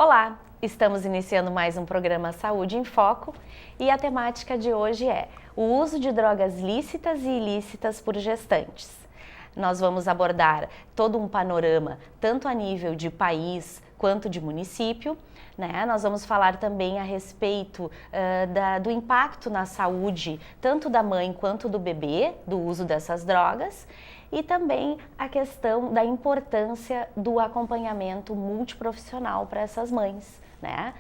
Olá, estamos iniciando mais um programa Saúde em Foco e a temática de hoje é o uso de drogas lícitas e ilícitas por gestantes. Nós vamos abordar todo um panorama, tanto a nível de país quanto de município, né? Nós vamos falar também a respeito do impacto na saúde, tanto da mãe quanto do bebê, do uso dessas drogas, e também a questão da importância do acompanhamento multiprofissional para essas mães, né?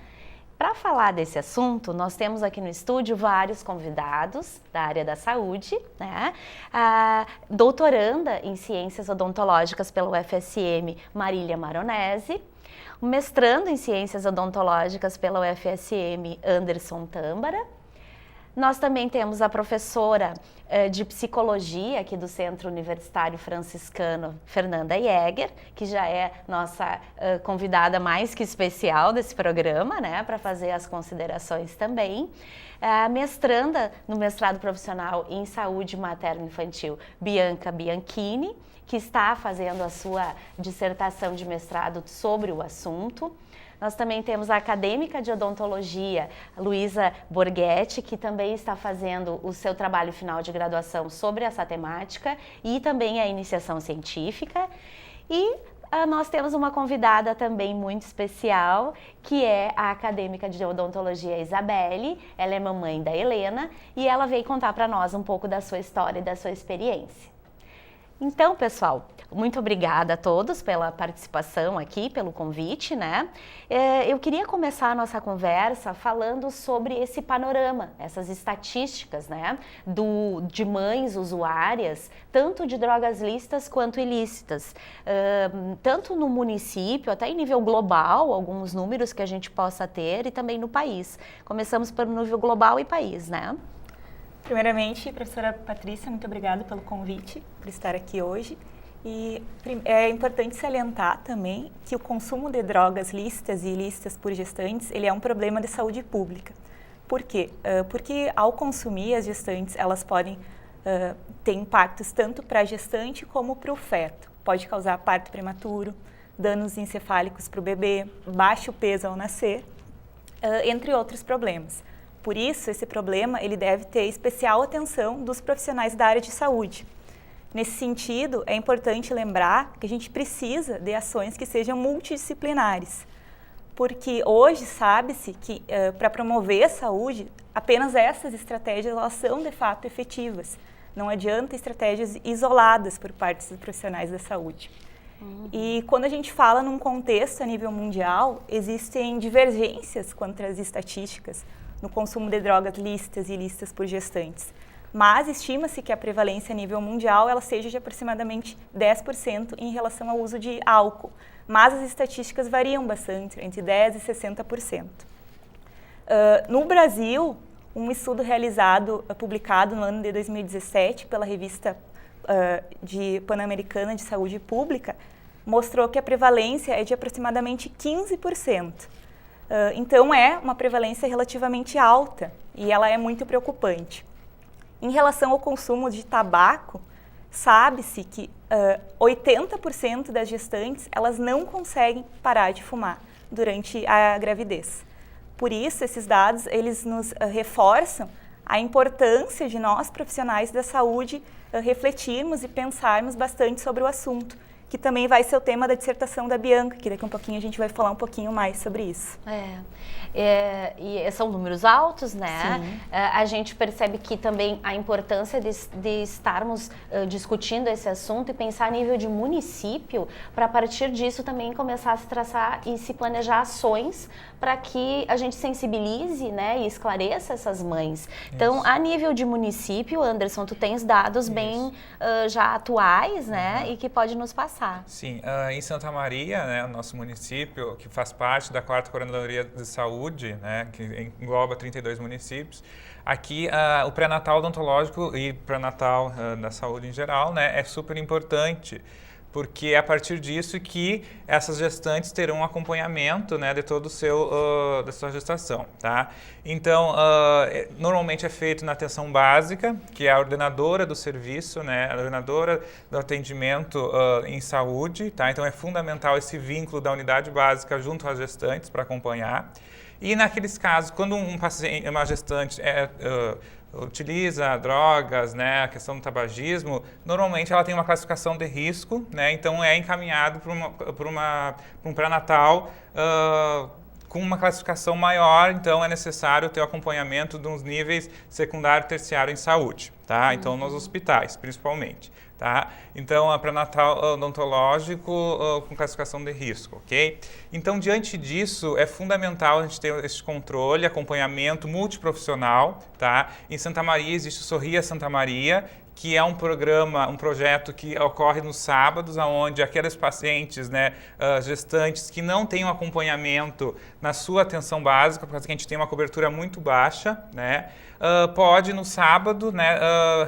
Para falar desse assunto, nós temos aqui no estúdio vários convidados da área da saúde, né? A doutoranda em Ciências Odontológicas pela UFSM, Marília Maronese, o mestrando em Ciências Odontológicas pela UFSM, Anderson Tâmbara. Nós também temos a professora de Psicologia aqui do Centro Universitário Franciscano, Fernanda Jäger, que já é nossa convidada mais que especial desse programa, né, para fazer as considerações também. A mestranda no mestrado profissional em Saúde Materno-Infantil, Bianca Bianchini, que está fazendo a sua dissertação de mestrado sobre o assunto. Nós também temos a acadêmica de odontologia, Luísa Borghetti, que também está fazendo o seu trabalho final de graduação sobre essa temática e também a iniciação científica. E nós temos uma convidada também muito especial, que é a acadêmica de odontologia Isabelle. Ela é mamãe da Helena e ela veio contar para nós um pouco da sua história e da sua experiência. Então, pessoal, muito obrigada a todos pela participação aqui, pelo convite, né? Eu queria começar a nossa conversa falando sobre esse panorama, essas estatísticas, né? De mães usuárias, tanto de drogas lícitas quanto ilícitas. Tanto no município, até em nível global, alguns números que a gente possa ter, e também no país. Começamos pelo nível global e país, né? Primeiramente, professora Patrícia, muito obrigada pelo convite, por estar aqui hoje. E é importante salientar também que o consumo de drogas lícitas e ilícitas por gestantes, ele é um problema de saúde pública. Por quê? Porque ao consumir as gestantes, elas podem ter impactos tanto para a gestante como para o feto. Pode causar parto prematuro, danos encefálicos para o bebê, baixo peso ao nascer, entre outros problemas. Por isso, esse problema ele deve ter especial atenção dos profissionais da área de saúde. Nesse sentido, é importante lembrar que a gente precisa de ações que sejam multidisciplinares, porque hoje sabe-se que para promover a saúde, apenas essas estratégias elas são de fato efetivas. Não adianta estratégias isoladas por parte dos profissionais da saúde. E quando a gente fala num contexto a nível mundial, existem divergências quanto às estatísticas no consumo de drogas lícitas e ilícitas por gestantes. Mas estima-se que a prevalência a nível mundial ela seja de aproximadamente 10% em relação ao uso de álcool. Mas as estatísticas variam bastante, entre 10% e 60%. No Brasil, um estudo publicado no ano de 2017 pela revista Pan-Americana de Saúde Pública, mostrou que a prevalência é de aproximadamente 15%. Então, é uma prevalência relativamente alta e ela é muito preocupante. Em relação ao consumo de tabaco, sabe-se que 80% das gestantes elas não conseguem parar de fumar durante a gravidez. Por isso, esses dados eles nos reforçam a importância de nós, profissionais da saúde, refletirmos e pensarmos bastante sobre o assunto, que também vai ser o tema da dissertação da Bianca, que daqui a um pouquinho a gente vai falar um pouquinho mais sobre isso. E são números altos, né? Sim. A gente percebe que também a importância de estarmos discutindo esse assunto e pensar a nível de município, para a partir disso também começar a se traçar e se planejar ações para que a gente sensibilize, né, e esclareça essas mães. Isso. Então, a nível de município, Anderson, tu tens dados bem já atuais, né, e que pode nos passar. Sim, em Santa Maria, né, o nosso município, que faz parte da 4ª Coordenadoria de Saúde, né, que engloba 32 municípios, aqui o pré-natal odontológico e pré-natal da saúde em geral, né, é super importante, porque é a partir disso que essas gestantes terão um acompanhamento, né, de todo da sua gestação, tá? Então, normalmente é feito na atenção básica, que é a ordenadora do serviço, né, a ordenadora do atendimento em saúde, tá? Então é fundamental esse vínculo da unidade básica junto às gestantes para acompanhar. E naqueles casos, quando uma gestante utiliza drogas, né, a questão do tabagismo, normalmente ela tem uma classificação de risco, né, então é encaminhado para um pré-natal com uma classificação maior, então é necessário ter o acompanhamento dos níveis secundário e terciário em saúde, tá? Então nos hospitais, principalmente. Tá? Então, é pré-natal odontológico com classificação de risco, ok? Então, diante disso, é fundamental a gente ter esse controle, acompanhamento multiprofissional, tá? Em Santa Maria existe o Sorria Santa Maria, que é um projeto que ocorre nos sábados, onde aqueles pacientes, né, gestantes que não têm um acompanhamento na sua atenção básica, porque a gente tem uma cobertura muito baixa, né, pode no sábado, né,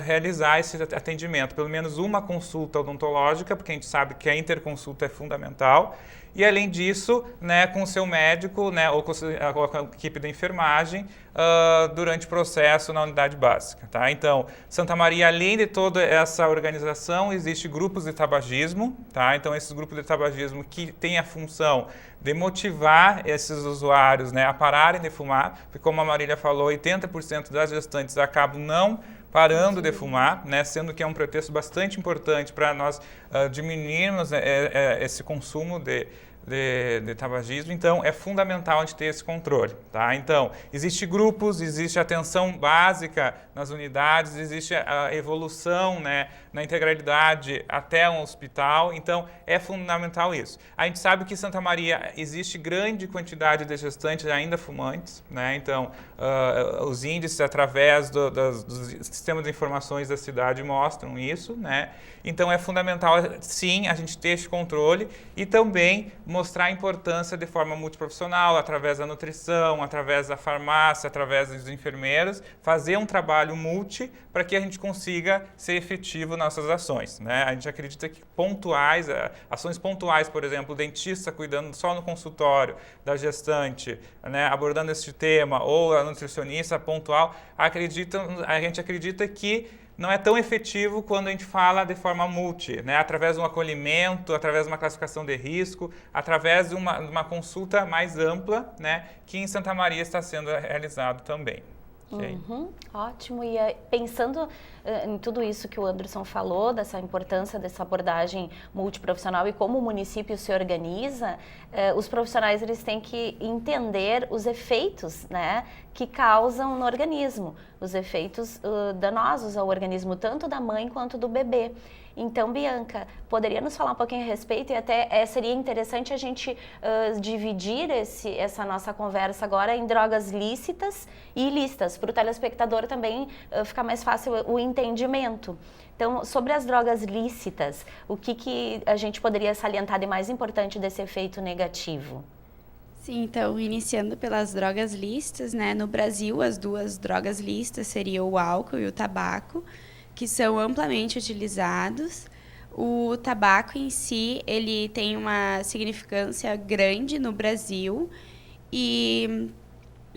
realizar esse atendimento, pelo menos uma consulta odontológica, porque a gente sabe que a interconsulta é fundamental. E, além disso, né, com o seu médico, né, ou com a equipe da enfermagem, durante o processo na unidade básica. Tá? Então, Santa Maria, além de toda essa organização, existe grupos de tabagismo. Tá? Então, esses grupos de tabagismo que têm a função de motivar esses usuários, né, a pararem de fumar, porque, como a Marília falou, 80% das gestantes acabam não parando de fumar, né, sendo que é um pretexto bastante importante para nós diminuirmos esse consumo de tabagismo. Então, é fundamental a gente ter esse controle, tá? Então, existe grupos, existe atenção básica nas unidades, existe a evolução, né, na integralidade até um hospital. Então, é fundamental isso. A gente sabe que em Santa Maria existe grande quantidade de gestantes ainda fumantes, né? Então, os índices através dos sistemas de informações da cidade mostram isso, né? Então, é fundamental, sim, a gente ter esse controle e também mostrar a importância de forma multiprofissional, através da nutrição, através da farmácia, através dos enfermeiros, fazer um trabalho multi para que a gente consiga ser efetivo nas nossas ações, né? A gente acredita que ações pontuais, por exemplo, o dentista cuidando só no consultório da gestante, né, abordando este tema, ou a nutricionista pontual, a gente acredita que não é tão efetivo quando a gente fala de forma multi, né? Através de um acolhimento, através de uma classificação de risco, através de uma consulta mais ampla, né? Que em Santa Maria está sendo realizado também. Okay? Ótimo. E pensando em tudo isso que o Anderson falou, dessa importância dessa abordagem multiprofissional e como o município se organiza, os profissionais eles têm que entender os efeitos, né, que causam no organismo, os efeitos danosos ao organismo, tanto da mãe quanto do bebê. Então, Bianca, poderia nos falar um pouquinho a respeito e até seria interessante a gente dividir essa nossa conversa agora em drogas lícitas e ilícitas, para o telespectador também ficar mais fácil o entendimento. Então, sobre as drogas lícitas, o que a gente poderia salientar de mais importante desse efeito negativo? Sim, então, iniciando pelas drogas lícitas, né? No Brasil, as duas drogas lícitas seriam o álcool e o tabaco, que são amplamente utilizados. O tabaco em si, ele tem uma significância grande no Brasil e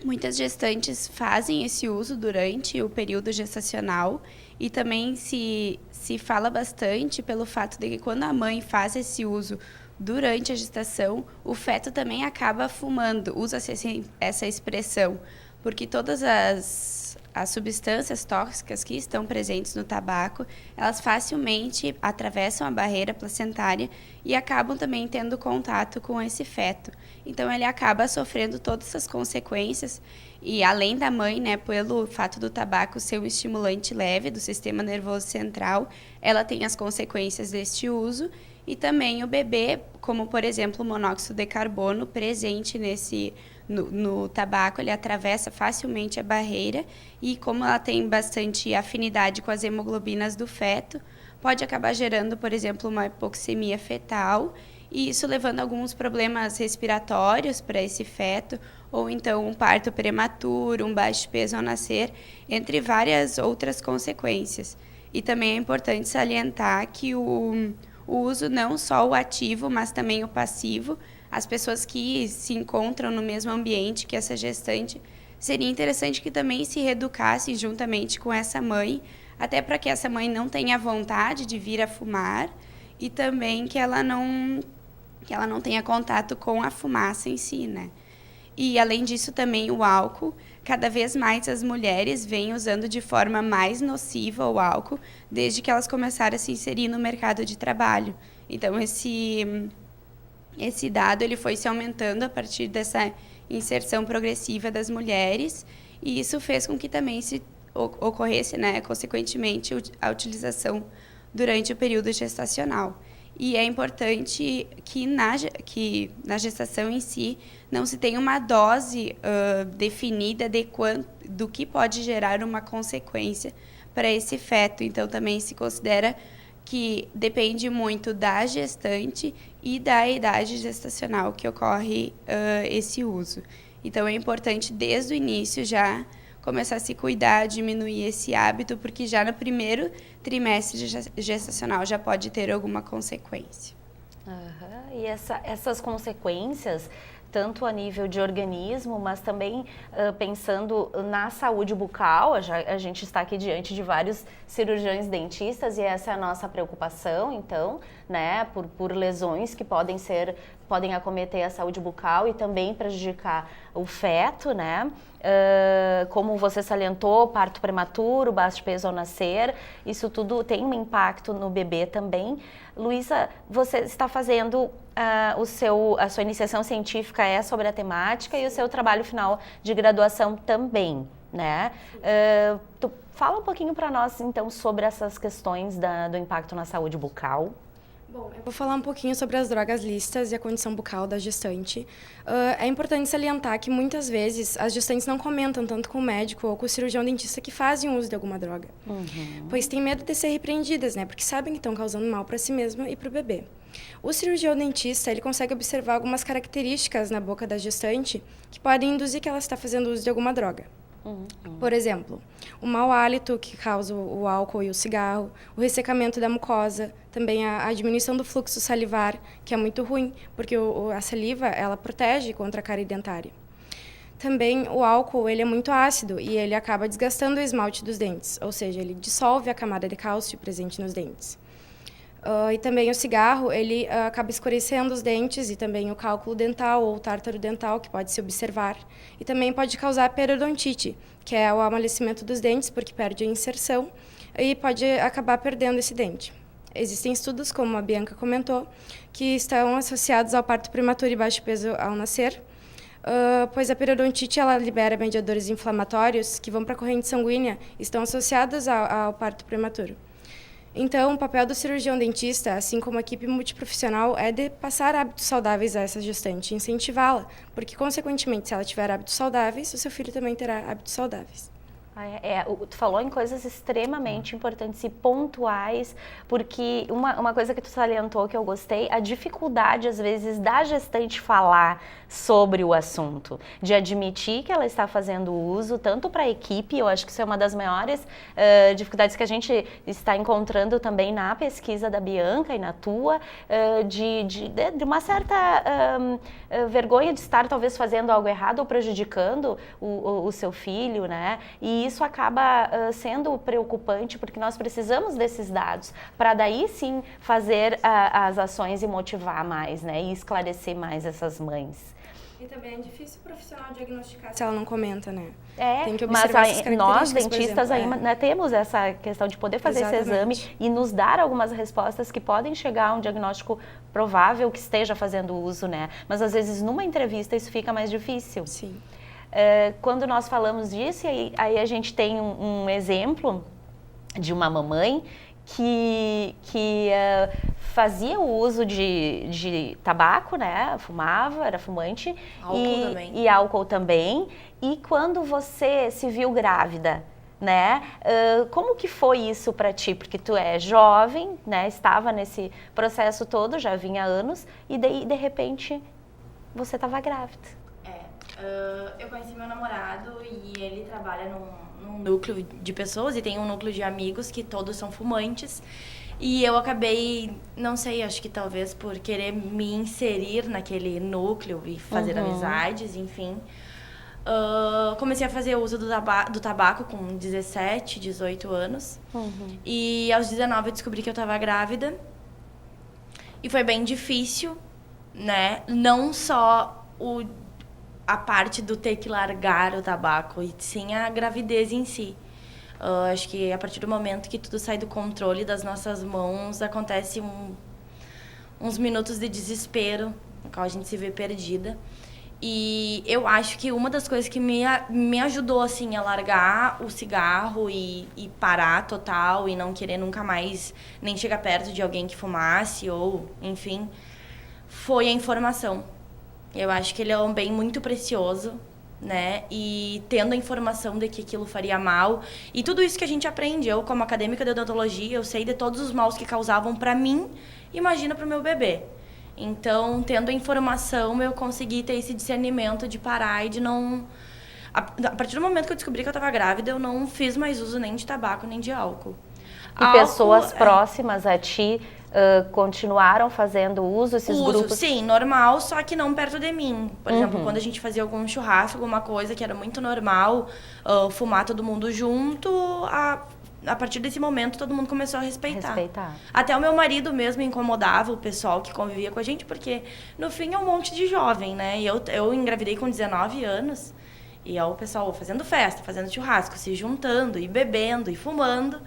muitas gestantes fazem esse uso durante o período gestacional e também se fala bastante pelo fato de que quando a mãe faz esse uso durante a gestação, o feto também acaba fumando, usa-se essa expressão, porque todas as substâncias tóxicas que estão presentes no tabaco, elas facilmente atravessam a barreira placentária e acabam também tendo contato com esse feto. Então, ele acaba sofrendo todas essas consequências e, além da mãe, né, pelo fato do tabaco ser um estimulante leve do sistema nervoso central, ela tem as consequências deste uso e também o bebê, como, por exemplo, o monóxido de carbono presente no tabaco, ele atravessa facilmente a barreira e, como ela tem bastante afinidade com as hemoglobinas do feto, pode acabar gerando, por exemplo, uma hipoxemia fetal e isso levando a alguns problemas respiratórios para esse feto, ou então um parto prematuro, um baixo peso ao nascer, entre várias outras consequências. E também é importante salientar que o o uso não só o ativo, mas também o passivo. As pessoas que se encontram no mesmo ambiente que essa gestante, seria interessante que também se reeducassem juntamente com essa mãe, até para que essa mãe não tenha vontade de vir a fumar e também que ela não tenha contato com a fumaça em si, né? E, além disso, também o álcool. Cada vez mais as mulheres vêm usando de forma mais nociva o álcool desde que elas começaram a se inserir no mercado de trabalho. Então, esse dado ele foi se aumentando a partir dessa inserção progressiva das mulheres e isso fez com que também se ocorresse, né, consequentemente, a utilização durante o período gestacional. E é importante que na gestação em si não se tenha uma dose definida do que pode gerar uma consequência para esse feto. Então, também se considera que depende muito da gestante e da idade gestacional que ocorre esse uso. Então, é importante, desde o início, já começar a se cuidar, diminuir esse hábito, porque já no primeiro trimestre gestacional já pode ter alguma consequência. E essas consequências, tanto a nível de organismo, mas também pensando na saúde bucal, a gente está aqui diante de vários cirurgiões dentistas e essa é a nossa preocupação, então, né, por lesões que podem acometer a saúde bucal e também prejudicar o feto, né? Como você salientou, parto prematuro, baixo peso ao nascer, isso tudo tem um impacto no bebê também. Luísa, você está fazendo a sua iniciação científica sobre a temática e o seu trabalho final de graduação também, né? Tu fala um pouquinho para nós, então, sobre essas questões do impacto na saúde bucal. Bom, eu vou falar um pouquinho sobre as drogas lícitas e a condição bucal da gestante. É importante salientar que muitas vezes as gestantes não comentam tanto com o médico ou com o cirurgião dentista que fazem uso de alguma droga, pois têm medo de ser repreendidas, né? Porque sabem que estão causando mal para si mesma e para o bebê. O cirurgião dentista ele consegue observar algumas características na boca da gestante que podem induzir que ela está fazendo uso de alguma droga. Por exemplo, o mau hálito que causa o álcool e o cigarro, o ressecamento da mucosa, também a diminuição do fluxo salivar, que é muito ruim, porque a saliva ela protege contra a cárie dentária. Também o álcool ele é muito ácido e ele acaba desgastando o esmalte dos dentes, ou seja, ele dissolve a camada de cálcio presente nos dentes. E também o cigarro, ele acaba escurecendo os dentes e também o cálculo dental ou o tártaro dental, que pode se observar. E também pode causar periodontite, que é o amolecimento dos dentes, porque perde a inserção e pode acabar perdendo esse dente. Existem estudos, como a Bianca comentou, que estão associados ao parto prematuro e baixo peso ao nascer, pois a periodontite ela libera mediadores inflamatórios que vão para a corrente sanguínea e estão associados ao parto prematuro. Então, o papel do cirurgião dentista, assim como a equipe multiprofissional, é de passar hábitos saudáveis a essa gestante, incentivá-la, porque, consequentemente, se ela tiver hábitos saudáveis, o seu filho também terá hábitos saudáveis. Tu falou em coisas extremamente importantes e pontuais, porque uma coisa que tu salientou que eu gostei, a dificuldade, às vezes, da gestante falar sobre o assunto, de admitir que ela está fazendo uso, tanto para a equipe, eu acho que isso é uma das maiores dificuldades que a gente está encontrando também na pesquisa da Bianca e na tua, de uma certa vergonha de estar talvez fazendo algo errado ou prejudicando o seu filho, né? E isso acaba sendo preocupante, porque nós precisamos desses dados para daí sim fazer as ações e motivar mais, né? E esclarecer mais essas mães. E também é difícil o profissional diagnosticar se ela não comenta, né? Tem que observar essas características, nós, dentistas, ainda temos essa questão de poder fazer esse exame e nos dar algumas respostas que podem chegar a um diagnóstico provável que esteja fazendo uso, né? Mas às vezes numa entrevista isso fica mais difícil. Sim. Quando nós falamos disso, aí a gente tem um exemplo de uma mamãe que fazia o uso de tabaco, né? Fumava, era fumante. E álcool também. E quando você se viu grávida, né? Como que foi isso para ti? Porque tu é jovem, né? Estava nesse processo todo, já vinha há anos, e daí, de repente, você estava grávida. Eu conheci meu namorado e ele trabalha num núcleo de pessoas e tem um núcleo de amigos que todos são fumantes. E eu acabei, não sei, acho que talvez por querer me inserir naquele núcleo e fazer amizades, enfim. Comecei a fazer uso do tabaco com 17, 18 anos. E aos 19 eu descobri que eu estava grávida. E foi bem difícil, né? Não só a parte do ter que largar o tabaco, e sim a gravidez em si. Acho que a partir do momento que tudo sai do controle das nossas mãos, acontece uns minutos de desespero, no qual a gente se vê perdida. E eu acho que uma das coisas que me ajudou, assim, a largar o cigarro e parar total e não querer nunca mais nem chegar perto de alguém que fumasse ou, enfim, foi a informação. Eu acho que ele é um bem muito precioso, né? E tendo a informação de que aquilo faria mal. E tudo isso que a gente aprende, eu como acadêmica de odontologia, eu sei de todos os maus que causavam para mim, imagina para o meu bebê. Então, tendo a informação, eu consegui ter esse discernimento de parar e de não... A partir do momento que eu descobri que eu estava grávida, eu não fiz mais uso nem de tabaco, nem de álcool. E pessoas próximas a ti continuaram fazendo uso, esses grupos? Sim, normal, só que não perto de mim. Por exemplo, quando a gente fazia algum churrasco, alguma coisa que era muito normal, fumar todo mundo junto, a partir desse momento todo mundo começou a respeitar. Até o meu marido mesmo incomodava o pessoal que convivia com a gente, porque no fim é um monte de jovem, né? E eu engravidei com 19 anos, e é o pessoal fazendo festa, fazendo churrasco, se juntando, e bebendo, e fumando.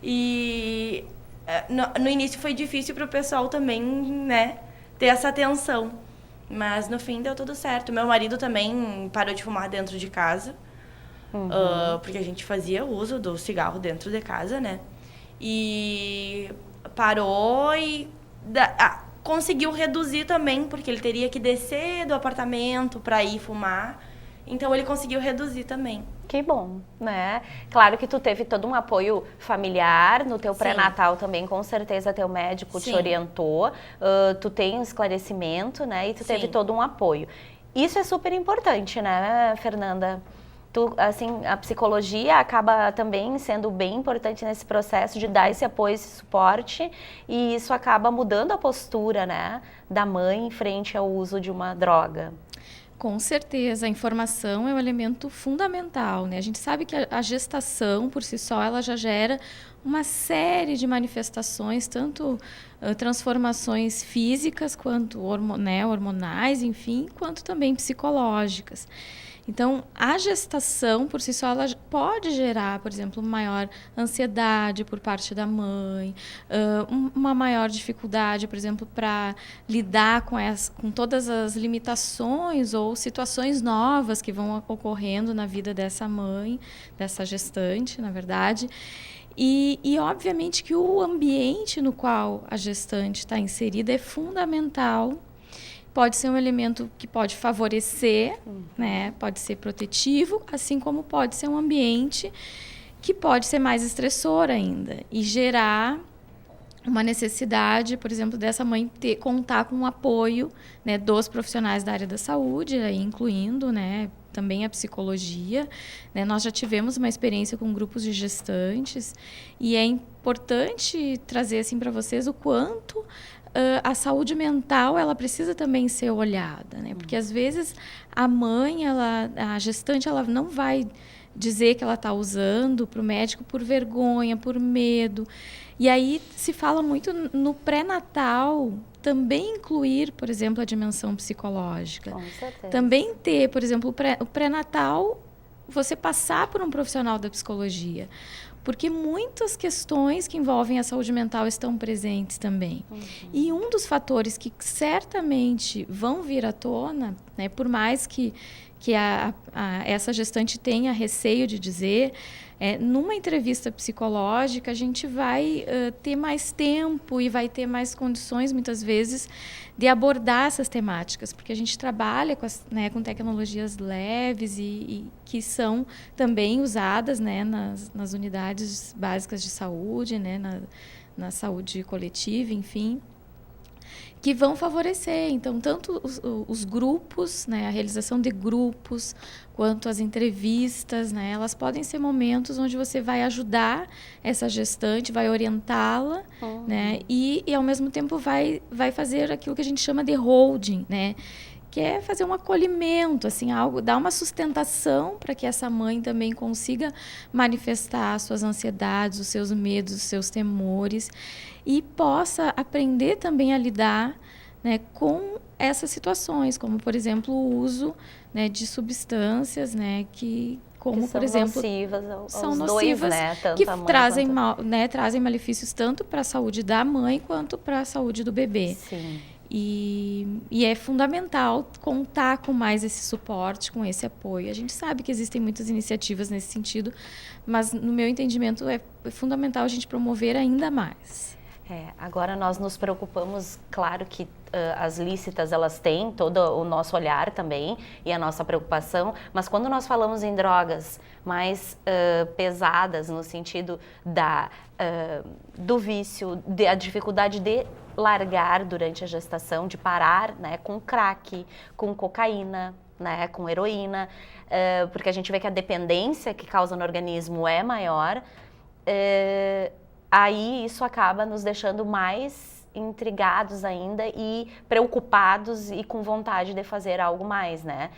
E no início foi difícil para o pessoal também, né, ter essa atenção. Mas no fim deu tudo certo. Meu marido também parou de fumar dentro de casa, porque a gente fazia uso do cigarro dentro de casa, né? E parou e conseguiu reduzir também, porque ele teria que descer do apartamento para ir fumar. Então ele conseguiu reduzir também. Que bom, né? Claro que tu teve todo um apoio familiar no teu pré-natal também, com certeza teu médico te orientou, tu tem um esclarecimento, né? E tu teve todo um apoio. Isso é super importante, né, Fernanda? Assim, a psicologia acaba também sendo bem importante nesse processo de dar esse apoio, esse suporte, e isso acaba mudando a postura, né, da mãe frente ao uso de uma droga. Com certeza, a informação é um elemento fundamental, né? A gente sabe que a gestação, por si só, ela já gera uma série de manifestações, tanto transformações físicas, quanto hormonais, enfim, quanto também psicológicas. Então, a gestação, por si só, ela pode gerar, por exemplo, maior ansiedade por parte da mãe, uma maior dificuldade, por exemplo, para lidar com todas as limitações ou situações novas que vão ocorrendo na vida dessa mãe, dessa gestante, na verdade. E, obviamente, que o ambiente no qual a gestante está inserida é fundamental. Pode ser um elemento que pode favorecer, né? Pode ser protetivo, assim como pode ser um ambiente que pode ser mais estressor ainda e gerar uma necessidade, por exemplo, dessa mãe contar com o apoio, né, dos profissionais da área da saúde, aí incluindo, né, também a psicologia, né? Nós já tivemos uma experiência com grupos de gestantes e é importante trazer assim para vocês o quanto a saúde mental ela precisa também ser olhada, né? Porque às vezes a mãe, a gestante, ela não vai dizer que ela está usando para o médico por vergonha, por medo. E aí se fala muito no pré-natal também incluir, por exemplo, a dimensão psicológica. Com certeza. Também ter, por exemplo, o pré-natal, você passar por um profissional da psicologia. Porque muitas questões que envolvem a saúde mental estão presentes também. E um dos fatores que certamente vão vir à tona, né, por mais que essa gestante tenha receio de dizer, numa entrevista psicológica a gente vai ter mais tempo e vai ter mais condições, muitas vezes, de abordar essas temáticas, porque a gente trabalha com tecnologias leves e que são também usadas, né, nas unidades básicas de saúde, né, na saúde coletiva, enfim. que vão favorecer. Então, tanto os grupos, né, a realização de grupos, quanto as entrevistas, né, elas podem ser momentos onde você vai ajudar essa gestante, vai orientá-la, né, e ao mesmo tempo vai fazer aquilo que a gente chama de holding, né, que é fazer um acolhimento, assim, algo, dar uma sustentação para que essa mãe também consiga manifestar suas ansiedades, os seus medos, os seus temores, e possa aprender também a lidar, né, com essas situações, como, por exemplo, o uso, né, de substâncias, né, como, que são por exemplo, nocivas são aos nocivas, dois, né? Tanto que a mãe trazem, quanto... trazem malefícios tanto para a saúde da mãe quanto para a saúde do bebê. Sim. E é fundamental contar com mais esse suporte, com esse apoio. A gente sabe que existem muitas iniciativas nesse sentido, mas, no meu entendimento, é fundamental a gente promover ainda mais. Agora nós nos preocupamos, claro que as lícitas elas têm todo o nosso olhar também e a nossa preocupação, mas quando nós falamos em drogas mais pesadas no sentido do vício, da dificuldade de largar durante a gestação, de parar, né, com crack, com cocaína, né, com heroína, porque a gente vê que a dependência que causa no organismo é maior, aí isso acaba nos deixando mais intrigados ainda e preocupados e com vontade de fazer algo mais, né?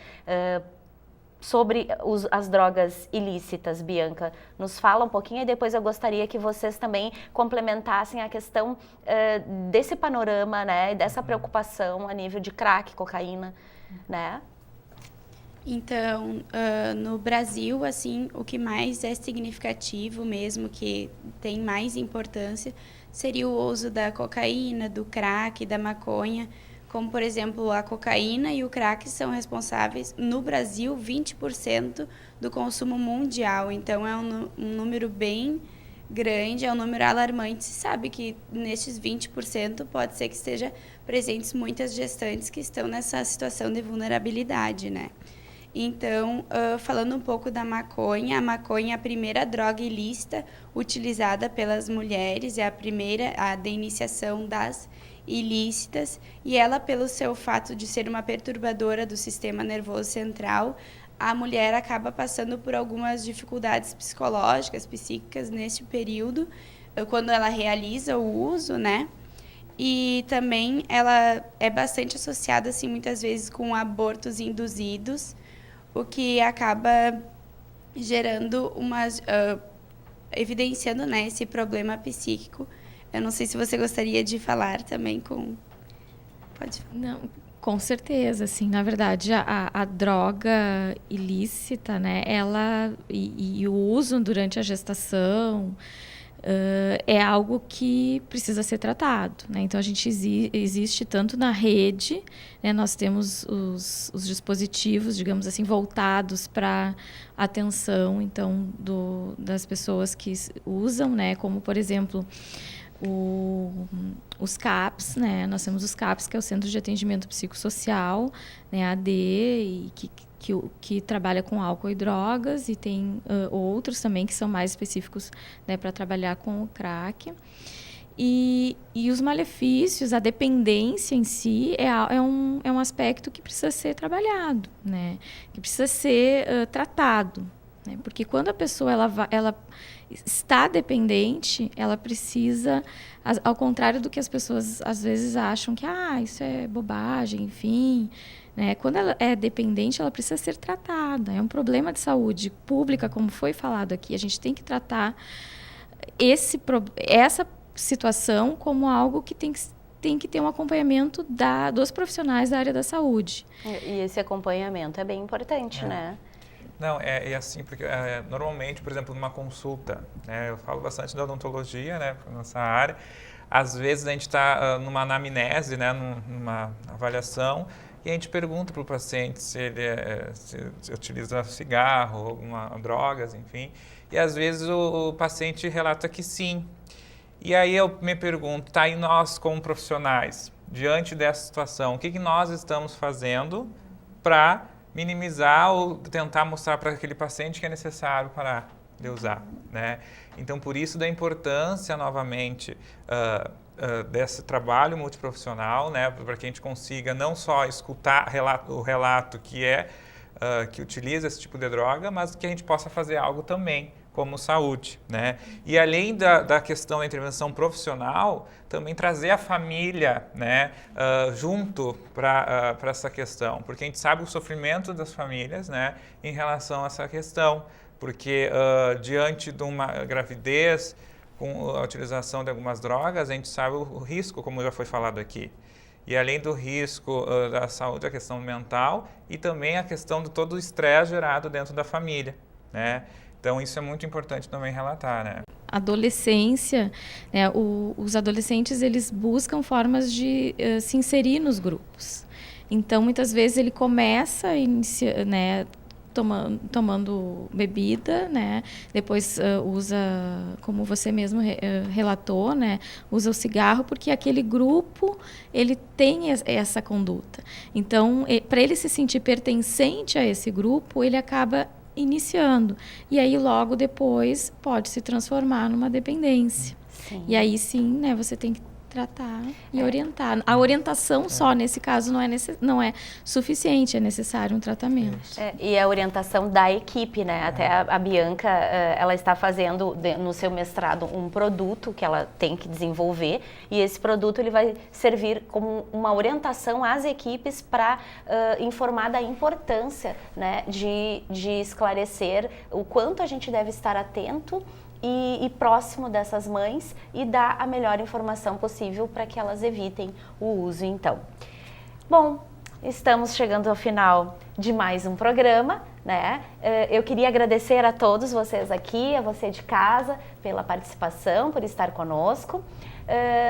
Sobre as drogas ilícitas, Bianca, nos fala um pouquinho e depois eu gostaria que vocês também complementassem a questão desse panorama, né, dessa preocupação a nível de crack, cocaína, né? Então, no Brasil, assim, o que mais é significativo mesmo, que tem mais importância, seria o uso da cocaína, do crack, da maconha, como, por exemplo, a cocaína e o crack são responsáveis, no Brasil, 20% do consumo mundial. Então, é um número bem grande, é um número alarmante. Se sabe que nesses 20% pode ser que esteja presentes muitas gestantes que estão nessa situação de vulnerabilidade, né? Então, falando um pouco da maconha, a maconha é a primeira droga ilícita utilizada pelas mulheres, é a da iniciação das ilícitas, e ela, pelo seu fato de ser uma perturbadora do sistema nervoso central, a mulher acaba passando por algumas dificuldades psicológicas, psíquicas nesse período, quando ela realiza o uso, né? E também ela é bastante associada, assim, muitas vezes com abortos induzidos, o que acaba gerando evidenciando, né, esse problema psíquico. Eu não sei se você gostaria de falar também com... Pode falar. Não, com certeza, assim, na verdade, a droga ilícita, né, ela e o uso durante a gestação é algo que precisa ser tratado, né? Então, a gente existe tanto na rede, né? Nós temos os dispositivos, digamos assim, voltados para a atenção, então, das pessoas que usam, né? Como, por exemplo, os CAPs, né? Nós temos os CAPs, que é o Centro de Atendimento Psicossocial, né? AD, e que trabalha com álcool e drogas, e tem outros também que são mais específicos, né, para trabalhar com o crack. E os malefícios, a dependência em si é um aspecto que precisa ser trabalhado, né? Que precisa ser tratado, né? Porque quando a pessoa ela está dependente, ela precisa, ao contrário do que as pessoas às vezes acham que isso é bobagem, enfim, né? Quando ela é dependente, ela precisa ser tratada. É um problema de saúde pública, como foi falado aqui. A gente tem que tratar essa situação como algo que tem que ter um acompanhamento dos profissionais da área da saúde. E esse acompanhamento é bem importante, né? Não, é assim, porque normalmente, por exemplo, numa consulta, né, eu falo bastante da odontologia, né, para nossa área, às vezes a gente está numa anamnese, né, numa avaliação, e a gente pergunta para o paciente se ele se utiliza cigarro, alguma drogas, enfim, e às vezes o paciente relata que sim. E aí eu me pergunto, e nós como profissionais, diante dessa situação, o que nós estamos fazendo para minimizar ou tentar mostrar para aquele paciente que é necessário parar de usar, né? Então, por isso da importância, novamente, desse trabalho multiprofissional, né, para que a gente consiga não só escutar o relato que utiliza esse tipo de droga, mas que a gente possa fazer algo também como saúde, né? E além da questão da intervenção profissional, também trazer a família, né, junto para essa questão, porque a gente sabe o sofrimento das famílias, né, em relação a essa questão, porque diante de uma gravidez com a utilização de algumas drogas, a gente sabe o risco, como já foi falado aqui. E além do risco da saúde, a questão mental e também a questão de todo o estresse gerado dentro da família, né? Então, isso é muito importante também relatar, né? Adolescência, né, os adolescentes, eles buscam formas de se inserir nos grupos. Então, muitas vezes, ele começa, né, tomando bebida, né? Depois usa, como você mesmo relatou, né? Usa o cigarro, porque aquele grupo ele tem essa conduta. Então, para ele se sentir pertencente a esse grupo, ele acaba iniciando. E aí, logo depois, pode se transformar numa dependência. Sim. E aí, sim, né? Você tem que tratar e orientar. A orientação só, nesse caso, não é suficiente, é necessário um tratamento. E a orientação da equipe, né? Até a Bianca, ela está fazendo no seu mestrado um produto que ela tem que desenvolver, e esse produto ele vai servir como uma orientação às equipes para informar da importância, né, de esclarecer o quanto a gente deve estar atento e próximo dessas mães e dar a melhor informação possível para que elas evitem o uso, então. Bom, estamos chegando ao final de mais um programa, né? Eu queria agradecer a todos vocês aqui, a você de casa, pela participação, por estar conosco.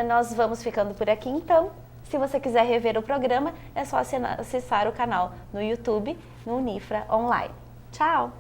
Nós vamos ficando por aqui, então. Se você quiser rever o programa, é só acessar o canal no YouTube, no Unifra Online. Tchau!